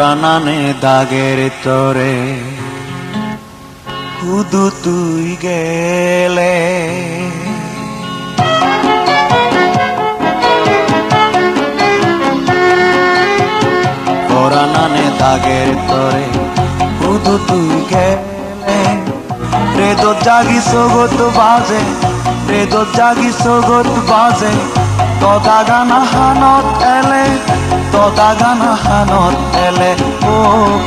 পরাণানে দাগের তরে শুধু তুই গেলে পরাণানে দাগের তরে শুধু তুই গেলে রেদ জাগি সগত বাজে রেদ জাগি সগত বাজে তদা গানা হানত এলে তদা গানা হানত এলে ও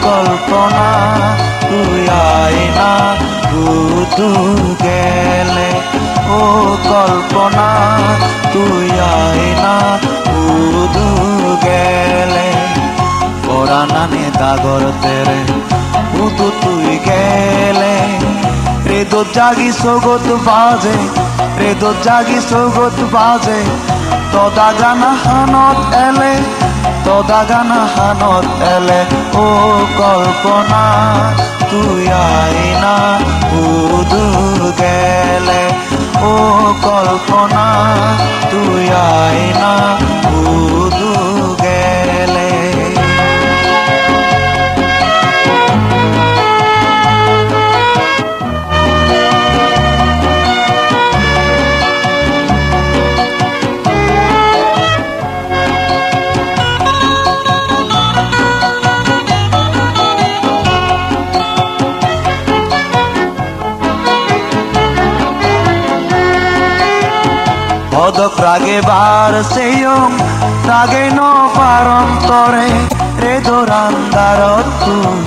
কল্পনা তুই আইনা শুধু গেলে ও কল্পনা তুই আইনা শুধু গেলে পরাণানে দাগর তেরে শুধু তুই গেলে রেদ জাগি সগত বাজে রেদ জাগি সগত বাজে তদা গানা হানত এলে তদা গানা হানত এলে ও কল্পনা তুই আইনা শুধু গেলে ও কল্পনা তুই আইনা শুধু গেলে পদক রাগে বার সেয়ং রাগে ন পারন্তরে রে দোরান্দারত তুই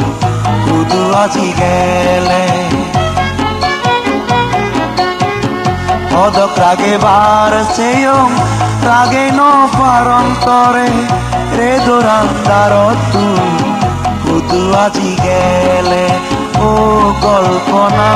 শুধু আজি গেলে পদক রাগে বার সেয়ং রাগে ন পারন্তরে রে দোরান্দারত তুই শুধু আজি গেলে ও কল্পনা